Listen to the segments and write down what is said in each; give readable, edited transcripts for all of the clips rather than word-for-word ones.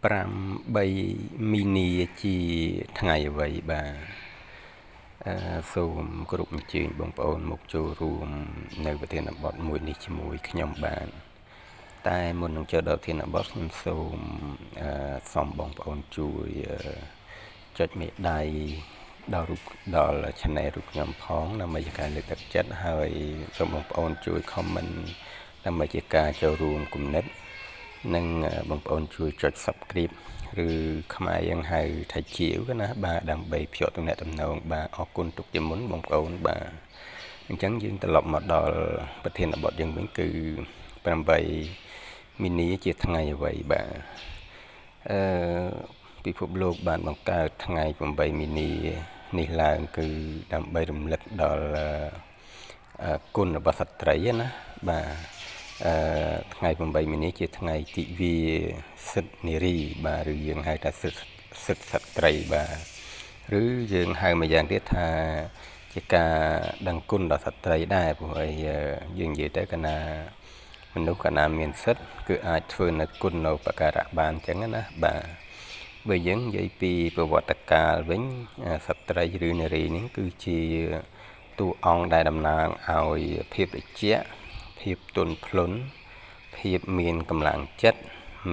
8 មីនាជាថ្ងៃអ្វីបាទសូមគោរពអញ្ជើញបងប្អូនមកចូលរួមនៅប្រធានបទមួយនេះជាមួយខ្ញុំបានតែមុននឹងចូលដល់ប្រធានបទខ្ញុំសូមសូមបងប្អូនជួយចុចមេដៃដល់ channel រូបខ្ញុំផងដើម្បីជាការលើកទឹកចិត្តហើយសូមបងប្អូនជួយ comment ដើម្បីជាការចូលរួមគំនិតនិងបងប្អូនជួយចុច subscribe ឬខ្មែរយើងហៅថាជាវណាបាទដើម្បីភ្ជាប់ទំនាក់ទំនងបាទអរគុណទុកជាមុនបងប្អូនបាទអញ្ចឹងយើងត្រឡប់មកដល់ប្រធានបទយើងវិញគឺ8មីនាជាថ្ងៃអ្វីបាទពិភពលោកបានបង្កើតថ្ងៃ8មីនានេះឡើងគឺដើម្បីរំលឹកដល់គុណរបស់ស្ត្រីណាបាទថ្ងៃ8មីនាជាថ្ងៃទិវាសិទ្ធិនារីបាទឬយើងហៅថាសិទ្ធិស្ត្រីបាទឬយើងហៅមួយយ៉ាងទៀតថាជាការដឹងគុណដល់ស្ត្រីដែរព្រោះអីយើងនិយាយទៅកណាមនុស្សកណាមានសិទ្ធិគឺអាចធ្វើនៅគុណនៅបការៈបានអញ្ចឹងណាបាទបើយើងនិយាយពីប្រវត្តិកាលវិញស្ត្រីឬនារីនេះគឺជាតួអង្គដែលតំណាងឲ្យភាពត្រជាក់ភាពទន់ភ្លន់ភាពមានកម្លាំងចិត្ត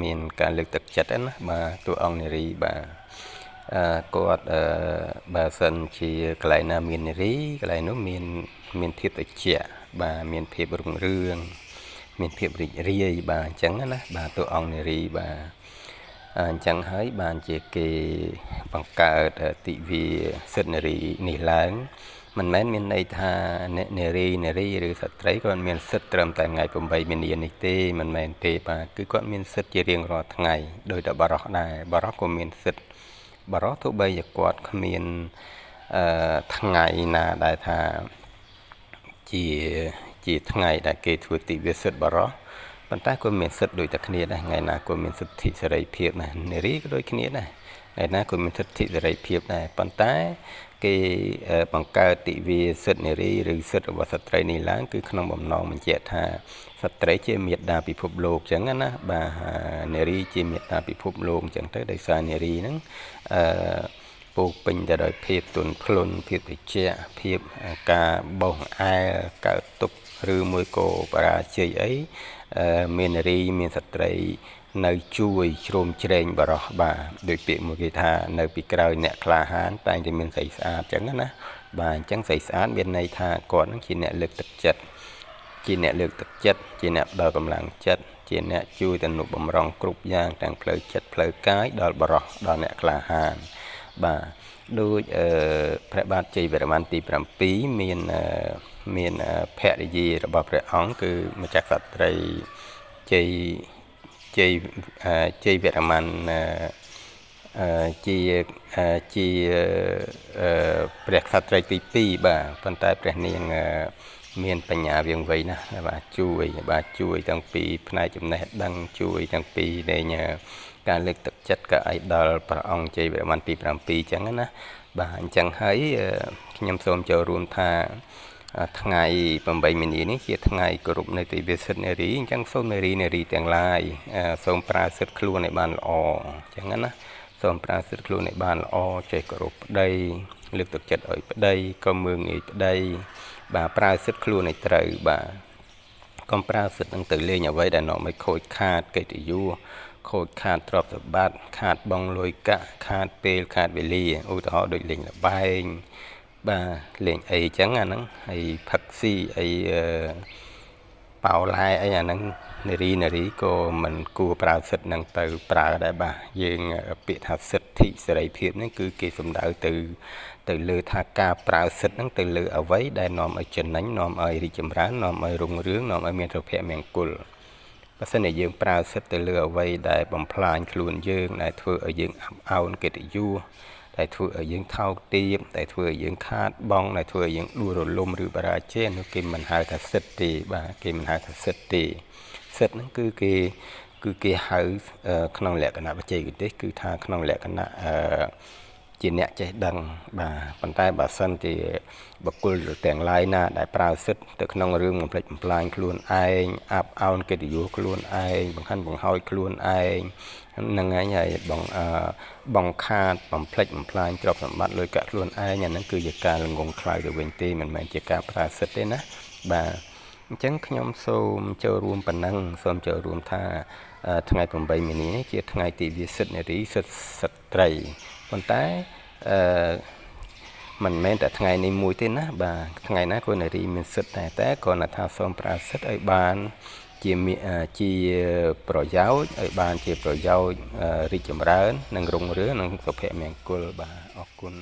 មានការលើកទឹកចិត្តណាបាទតួអង្គនារីបាទគាត់បើសិនជាកន្លែងណាមាននារីកន្លែងនោះមានភាពត្រជាក់បាទមានភាពរុងរឿងមានភាពរីករាយបាទអញ្ចឹងណាបាទតួអង្គនារីបាទអញ្ចឹងហើយបានជាគេបង្កើតទិវាសិទ្ធិនារីនេះឡើងមិនមែនមានន័យថាអ្នកនារីឬស្ត្រីគាត់មានសិទ្ធិត្រឹមតែថ្ងៃ8មីនានេះទេមិនមែនទេបាទគឺគាត់មានសិទ្ធិជារៀងរាល់ថ្ងៃដោយតែបរិសុទ្ធដែរបរិសុទ្ធក៏មានសិទ្ធិបរិសុទ្ធទោះបីជាគាត់គ្មានថ្ងៃណាដែលថាជាថ្ងៃដែលគេធ្វើទិវាសិទ្ធិបរិសុទ្ធប៉ុន្តែគាត់មានសិទ្ធិដូចតែគ្នាដែរថ្ងៃណាគាត់មានសិទ្ធិសេរីភាពណានារីក៏ដូចគ្នាដែរថ្ងៃណាគាត់មានសិទ្ធិសេរីភាពដែរប៉ុន្តែគេបង្កើតទិវាសិទ្ធិនារីឬសិទ្ធិរបស់ស្ត្រីនេះឡើងគឺក្នុងបំណងបញ្ជាក់ថាស្ត្រីជាមាតាពិភពលោកអញ្ចឹងណាបាទនារីជាមាតាពិភពលោកអញ្ចឹងទៅដោយសារនារីហ្នឹងពោពេញទៅដោយភាពទន់ភ្លន់ភាពត្រជាក់ភាពការបោសអែលកើតទុកឬមួយក៏បរាជ័យអីមាននារីមានស្ត្រីនៅជួយជ្រោមជ្រែងបរោះបាទដោយពាក្យមួយគេថានៅពីក្រោយអ្នកក្លាហានតែងតែមានស្អីស្អាតអញ្ចឹងណាបាទអញ្ចឹងស្អីស្អាតមានន័យថាគាត់នឹងជាអ្នកលើកទឹកចិត្តជាអ្នកលើកទឹកចិត្តជាអ្នកផ្ដល់កម្លាំងចិត្តជាអ្នកជួយទំនុកបំរុងគ្រប់យ៉ាងទាំងផ្លូវចិត្តផ្លូវកាយដល់បរោះដល់អ្នកក្លាហានបាទដូចព្រះបាទជ័យវរ្ម័នទី7មានភរិយារបស់ព្រះអង្គគឺម្ចាស់ក្សត្រីជ័យវរ្ម័នជាព្រះក្សត្រីទី2បាទប៉ុន្តែព្រះនាងមានបញ្ញាវាងវៃណាស់បាទជួយទាំងពីផ្នែកចំណេះដឹងជួយទាំងពីនៃការលើកទឹកចិត្តក៏ឲ្យដល់ព្រះអង្គជ័យវរ្ម័នទី7អញ្ចឹងណាបាទអញ្ចឹងហើយខ្ញុំសូមចូលរួមថាថ្ងៃ8មីនានេះជាថ្ងៃគោរពនៅទិវាសិទ្ធិនារីអញ្ចឹងសូមនារីទាំងឡាយសូមប្រើសិទ្ធិខ្លួនឲ្យបានល្អអញ្ចឹងណាសូមប្រើសិទ្ធិខ្លួនឲ្យបានល្អចេះគោរពប្តីលើកទឹកចិត្តឲ្យប្តីក៏មើងងាយប្តីបាទប្រើសិទ្ធិខ្លួនឲ្យត្រូវបាទកុំប្រើសិទ្ធិនឹងទៅលេងអ្វីដែលនាំឲ្យខូចខាតកិត្តិយសខូចខាតទ្រព្យសម្បត្តិខាតបងលុយកាក់ខាតពេលខាតវេលាឧទាហរណ៍ដូចលេងល្បែងបាទលេងអីចឹងអាហ្នឹងហើយផឹកស៊ីអីប៉ោឡែអីអាហ្នឹងនារីក៏មិនគួរប្រើសិទ្ធិហ្នឹងទៅប្រើដែរបាទយើងពាក្យថាសិទ្ធិសេរីភាពនេះគឺគេសំដៅទៅលើថាការប្រើសិទ្ធិហ្នឹងទៅលើអ្វីដែលនាំឲ្យចំណេញនាំឲ្យរីកចម្រើននាំឲ្យរុងរឿងនាំឲ្យមានសុភមង្គលបើសិនជាយើងប្រើសិទ្ធិទៅលើអ្វីដែលបំផ្លាញខ្លួនយើងដែលធ្វើឲ្យយើងអាប់អោនកិត្តិយសដែលធ្វើឲ្យយើងថោកទាបដែលធ្វើឲ្យយើងខាតបង់ដែលធ្វើឲ្យយើងដួលរលំឬបរាជ័យនោះគេមិនហៅថាសិទ្ធិទេបាទគេមិនហៅថាសិទ្ធិទេសិទ្ធិហ្នឹងគឺគេហៅក្នុងលក្ខណៈបច្ចេកទេសគឺថាក្នុងលក្ខណៈ ជាអ្នកចេះដឹងបាទប៉ុន្តែបើសិនជាបុគ្គលទាំងឡាយណាដែលប្រើសិទ្ធទៅក្នុងរឿងបំផ្លិចបំផ្លាញខ្លួនឯងអាប់អោនកិត្តិយសខ្លួនឯងបង្ខិនបង្ហើយខ្លួនឯងហ្នឹងហើយបង្ខាតបំផ្លិចបំផ្លាញទ្រព្យសម្បត្តិលុយកាក់ខ្លួនឯងអាហ្នឹងគឺជាការល្ងងខ្លៅទៅវិញទេមិនមែនជាការប្រើសិទ្ធទេណាបាទអញ្ចឹងខ្ញុំសូមចូលរួមប៉ុណ្ណឹងសូមចូលរួមថាថ្ងៃ8មីនានេះជាថ្ងៃទិវាសិទ្ធិនារីសិទ្ធិស្ត្រីប៉ុន្តែមិនមែនតែថ្ងៃនេះមួយទេណាបាទថ្ងៃណាក៏នារីមានសិទ្ធិដែរតែគ្រាន់តែថាសូមប្រើសិទ្ធិឲ្យបានជាប្រយោជន៍ឲ្យបានជាប្រយោជន៍រីកចម្រើននិងរុងរឿងនិងសុភមង្គលបាទអរគុណ